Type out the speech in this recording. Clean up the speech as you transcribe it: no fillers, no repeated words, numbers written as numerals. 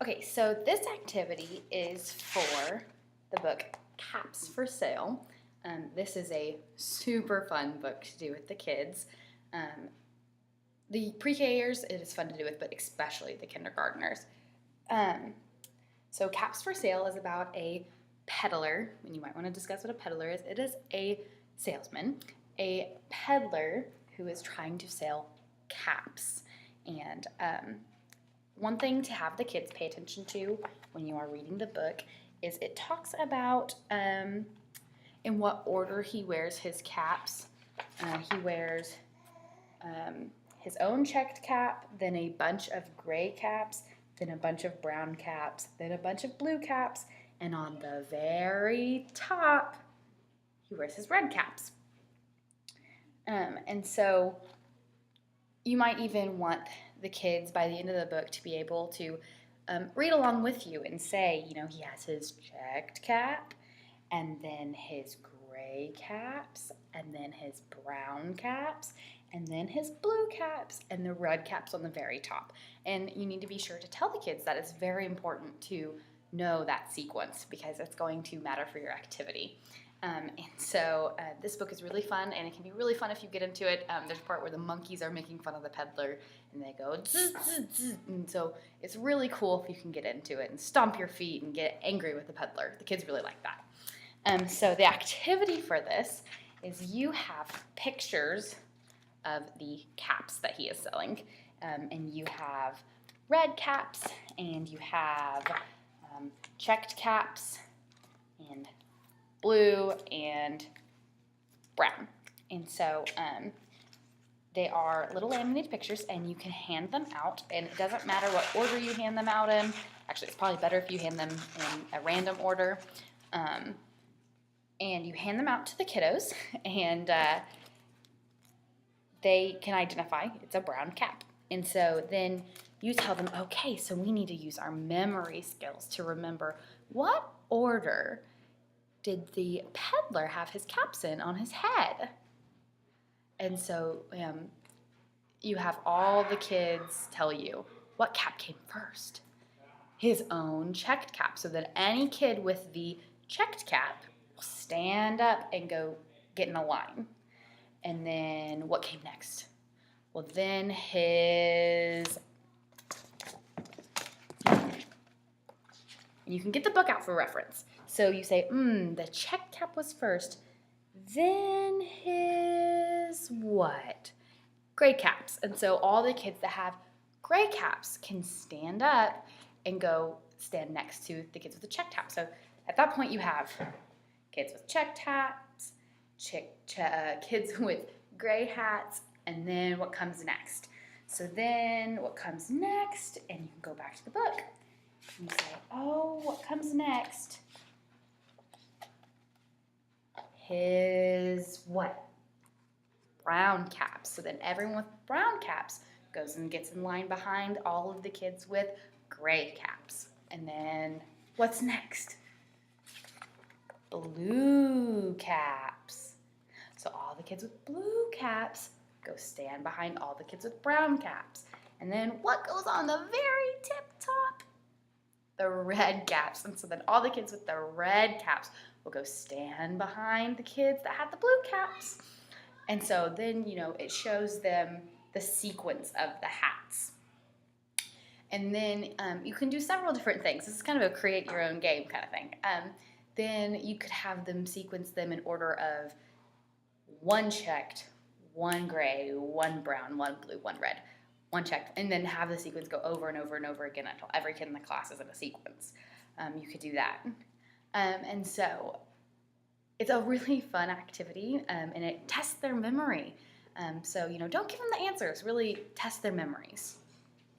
Okay, so this activity is for the book Caps for Sale. This is a super fun book to do with the kids. The pre-Kers it is fun to do with, but especially the kindergartners. So Caps for Sale is about a peddler, and you might want to discuss what a peddler is. It is a salesman, a peddler who is trying to sell caps. And one thing to have the kids pay attention to when you are reading the book is it talks about in what order he wears his caps. He wears his own checked cap, then a bunch of gray caps, then a bunch of brown caps, then a bunch of blue caps, and on the very top, he wears his red caps. And so you might even want the kids by the end of the book to be able to read along with you and say, you know, he has his checked cap, and then his gray caps, and then his brown caps, and then his blue caps, and the red caps on the very top. And you need to be sure to tell the kids that it's very important to know that sequence because it's going to matter for your activity. And so this book is really fun, and it can be really fun if you get into it. There's a part where the monkeys are making fun of the peddler, and they go zzz, zzz, zzz. And so it's really cool if you can get into it and stomp your feet and get angry with the peddler. The kids really like that. So the activity for this is you have pictures of the caps that he is selling, and you have red caps, and you have checked caps, and blue and brown. And so they are little laminated pictures, and you can hand them out, and it doesn't matter what order you hand them out in. Actually, it's probably better if you hand them in a random order. And you hand them out to the kiddos, and they can identify it's a brown cap. And so then you tell them, okay, so we need to use our memory skills to remember what order did the peddler have his caps in on his head? And so you have all the kids tell you what cap came first. His own checked cap, so that any kid with the checked cap will stand up and go get in a line. And then what came next? Well, then his... You can get the book out for reference. So you say, the checked cap was first, then his what? Gray caps. And so all the kids that have gray caps can stand up and go stand next to the kids with the checked cap. So at that point you have kids with checked hats, kids with gray hats, and then what comes next? So then what comes next, and you can go back to the book and you say, oh, what comes next? His what? Brown caps. So then everyone with brown caps goes and gets in line behind all of the kids with gray caps. And then what's next? Blue caps. So all the kids with blue caps go stand behind all the kids with brown caps. And then what goes on the very tip top? The red caps. And so then all the kids with the red caps will go stand behind the kids that had the blue caps. And so then, you know, it shows them the sequence of the hats. And then you can do several different things. This is kind of a create your own game kind of thing. Then you could have them sequence them in order of one checked, one gray, one brown, one blue, one red, one checked, and then have the sequence go over and over and over again until every kid in the class is in a sequence. You could do that. And so it's a really fun activity, and it tests their memory. So, you know, don't give them the answers. Really test their memories.